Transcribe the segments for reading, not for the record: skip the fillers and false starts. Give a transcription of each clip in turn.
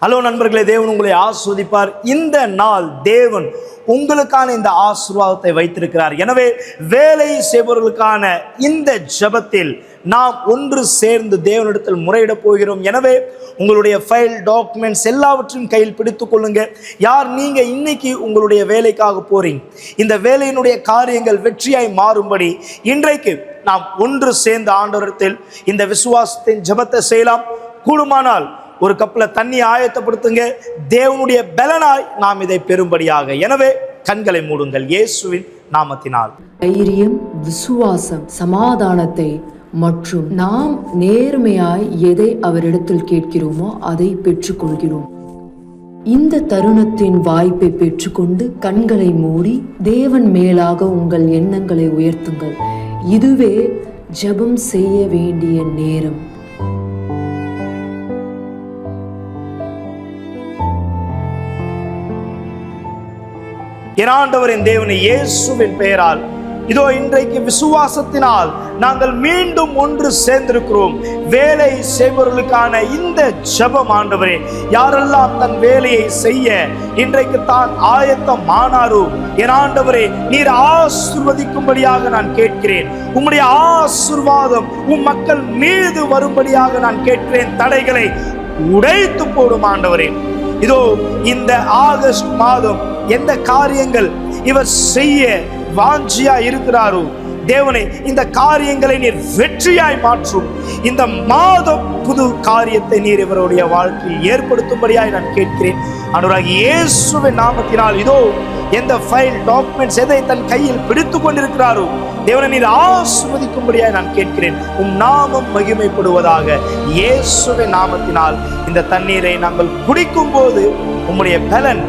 Hello நண்பர்களே, தேவன் உங்களை ஆசீர்வதிப்பார். இந்த நாள் தேவன் உங்களுக்கான இந்த ஆசீர்வாதத்தை வைத்திருக்கிறார். எனவே வேலை செய்பவர்களுக்கான இந்த ஜெபத்தில் நாம் ஒன்று சேர்ந்து தேவனிடத்தில் முறையிட போகிறோம். எனவே உங்களுடைய ஃபைல், டாக்குமெண்ட்ஸ் எல்லாவற்றையும் கையில் பிடித்துக் கொள்ளுங்க. யார் நீங்க இன்னைக்கு உங்களுடைய வேலைக்காக போறீங்க, இந்த வேலையினுடைய காரியங்கள் வெற்றியாய் மாறும்படி இன்றைக்கு நாம் ஒன்று சேர்ந்து ஆண்டவரிடத்தில் இந்த விசுவாசத்தின் ஜெபத்தை செய்யலாம். கூடுமானால் ஒரு கப்பில் தண்ணி ஆயத்தப்படுத்துங்க. தேவனுடைய பலனாய் நாம் இதை பெறும்படியாக. எனவே கண்களை மூடுங்கள். இயேசுவின் நாமத்தினால் தைரியம், விசுவாசம், சமாதானத்தை மற்றும் நாம் நேர்மையாய் எதை அவரிடத்தில் கேட்கிறோமோ அதை பெற்றுக்கொள்கிறோம். இந்த தருணத்தின் வாய்ப்பை பெற்றுக்கொண்டு கண்களை மூடி தேவன் மேலாக உங்கள் எண்ணங்களை உயர்த்துங்கள். இதுவே ஜெபம் செய்ய வேண்டிய நேரம். என் ஆண்டவரின் தேவனை இயேசுவின் பெயரால் இதோ இன்றைக்கு விசுவாசத்தினால் நாங்கள் மீண்டும் ஒன்று சேர்ந்திருக்கிறோம். வேலை செய்பவர்களுக்கான இந்த ஜெபம் ஆண்டவரே, யாரெல்லாம் தன் வேலையை செய்ய இன்றைக்கு தான் ஆயத்தம் ஆனாரோ என் ஆண்டவரே, நீர் ஆசீர்வதிக்கும்படியாக நான் கேட்கிறேன். உம்முடைய ஆசீர்வாதம் மக்கள் மீது வரும்படியாக நான் கேட்கிறேன். தடைகளை உடைத்து போடும் ஆண்டவரே. இதோ இந்த ஆகஸ்ட் மாதம் எந்த காரியங்கள் இவர் செய்ய வாஞ்சியா இருக்கிறாரோ தேவனே, இந்த காரியங்களை நீர் வெற்றியாய் மாற்றும். இந்த மாதம் புது காரியத்தை நீர் இவருடைய வாழ்க்கையில் ஏற்படுத்தும்படியாய் நான் கேட்கிறேன். ஆண்டவராகிய இயேசுவின் நாமத்தினால் இதோ எந்த ஃபைல், டாக்குமெண்ட்ஸ் எதை தன் கையில் பிடித்து கொண்டிருக்கிறாரோ தேவனை நீர் ஆசீர்வதிக்கும்படியாய் நான் கேட்கிறேன். உம் நாமம் மகிமைப்படுவதாக. இயேசுவின் நாமத்தினால் இந்த தண்ணீரை நாங்கள் குடிக்கும் போது உம்முடைய பலன்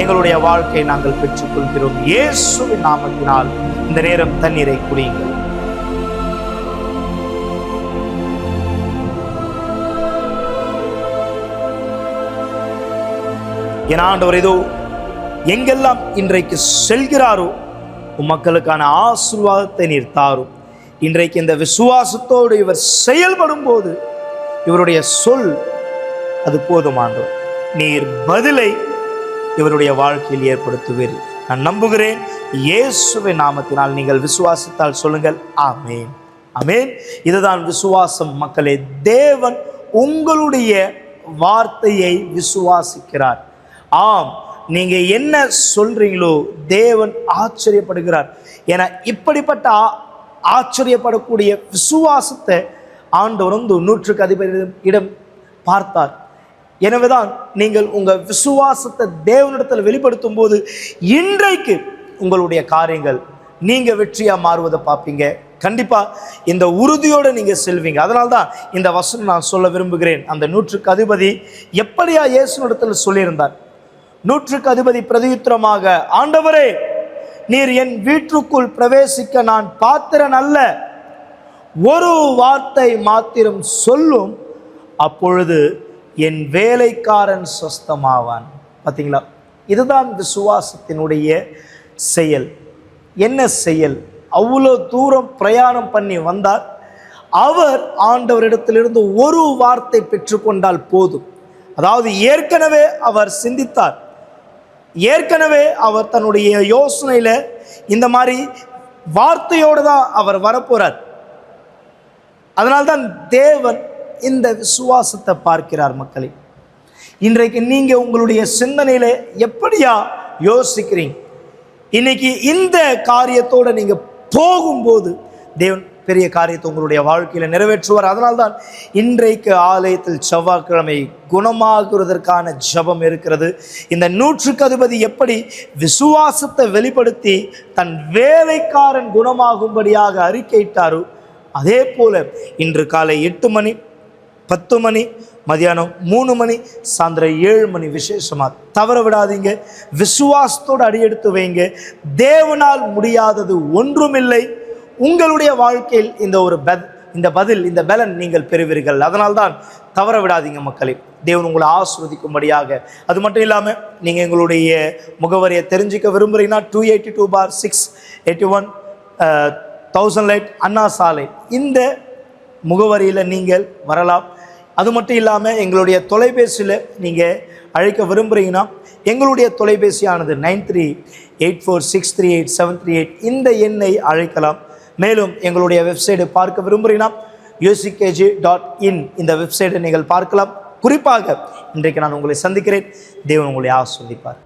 எங்களுடைய வாழ்க்கை நாங்கள் பெற்றுக்கொள்கிறோம். இயேசுவின் நாமத்தினால் இந்த நேரம் தண்ணீரை குடியுங்கள். என் ஆண்டவர் இதோ எங்கெல்லாம் இன்றைக்கு செல்கிறாரோ மக்களுக்கான ஆசீர்வாதத்தை நீர் தாரும். இன்றைக்கு இந்த விசுவாசத்தோடு இவர் செயல்படும் போது இவருடைய சொல் அது போதுமானவர். நீர் பதிலை இவருடைய வாழ்க்கையில் ஏற்படுத்துவீர். நான் நம்புகிறேன். இயேசுவின் நாமத்தினால் நீங்கள் விசுவாசித்தால் சொல்லுங்கள் ஆமேன், ஆமேன். இதுதான் விசுவாசம் மக்களே. தேவன் உங்களுடைய வார்த்தையை விசுவாசிக்கிறார். ஆம், நீங்க என்ன சொல்றீங்களோ தேவன் ஆச்சரியப்படுகிறார். என இப்படிப்பட்ட ஆச்சரியப்படக்கூடிய விசுவாசத்தை ஆண்டவர் 100க்கு அதிபதியிடம் பார்த்தார். எனவேதான் நீங்கள் உங்கள் விசுவாசத்தை தேவனிடத்தில் வெளிப்படுத்தும் போது இன்றைக்கு உங்களுடைய காரியங்கள் நீங்க வெற்றியா மாறுவதை பார்ப்பீங்க. கண்டிப்பா இந்த உறுதியோடு நீங்க செல்வீங்க. அதனால்தான் இந்த வசனம் நான் சொல்ல விரும்புகிறேன். அந்த 100க்கு அதிபதி எப்படியா இயேசுவிடத்தில் சொல்லியிருந்தார். 100க்கு அதிபதி பிரதியுத்தரமாக, ஆண்டவரே, நீர் என் வீட்டுக்குள் பிரவேசிக்க நான் பாத்திரன் அல்ல. ஒரு வார்த்தை மாத்திரம் சொல்லும், அப்பொழுது என் வேலைக்காரன் சொஸ்தமாவான். பார்த்தீங்களா? இதுதான் விசுவாசத்தினுடைய செயல். என்ன செயல்? அவ்வளோ தூரம் பிரயாணம் பண்ணி வந்தார். அவர் ஆண்டவரிடத்திலிருந்து ஒரு வார்த்தை பெற்றுக்கொண்டால் போதும். அதாவது ஏற்கனவே அவர் சிந்தித்தார். ஏற்கனவே அவர் தன்னுடைய யோசனையில இந்த மாதிரி வார்த்தையோடு தான் அவர் வரப்போறார். அதனால்தான் தேவன் இந்த விசுவாசத்தை பார்க்கிறார். மக்களை, இன்றைக்கு நீங்க உங்களுடைய சிந்தனையில எப்படியா யோசிக்கிறீங்க? இன்னைக்கு இந்த காரியத்தோட நீங்க போகும்போது தேவன் பெரிய காரியத்தை உங்களுடைய வாழ்க்கையில நிறைவேற்றுவார். அதனால்தான் இன்றைக்கு ஆலயத்தில் செவ்வாய்க்கிழமை குணமாகுவதற்கான ஜெபம் இருக்கிறது. இந்த 100க்கு அதிபதி எப்படி விசுவாசத்தை வெளிப்படுத்தி தன் வேலைக்காரன் குணமாகும்படியாக அறிக்கையிட்டாரோ அதே போல இன்று காலை 8 மணி, 10 மணி, மதியானம் 3 மணி, சாயந்தரம் 7 மணி விசேஷமா தவற விடாதீங்க. விசுவாசத்தோடு அடியெடுத்து வைங்க. தேவனால் முடியாதது ஒன்றுமில்லை. உங்களுடைய வாழ்க்கையில் இந்த பதில், இந்த பலன் நீங்கள் பெறுவீர்கள். அதனால்தான் தவற விடாதீங்க மக்களே. தேவன் உங்களை ஆசீர்வதிக்கும்படியாக. அது மட்டும் இல்லாமல் நீங்கள் எங்களுடைய முகவரியை தெரிஞ்சுக்க விரும்புகிறீங்கன்னா 282/681 1000 லைட் அண்ணா சாலை இந்த முகவரியில் நீங்கள் வரலாம். அது மட்டும் இல்லாமல் எங்களுடைய தொலைபேசியில் நீங்கள் அழைக்க விரும்புகிறீங்கன்னா எங்களுடைய தொலைபேசியானது 9384638738 இந்த எண்ணை அழைக்கலாம். மேலும் எங்களுடைய வெப்சைட்டை பார்க்க விரும்புகிறீங்கன்னா uckg.in இந்த வெப்சைட்டை நீங்கள் பார்க்கலாம். குறிப்பாக இன்றைக்கு நான் உங்களை சந்திக்கிறேன். தேவன் உங்களை ஆசீர்வதிப்பார்.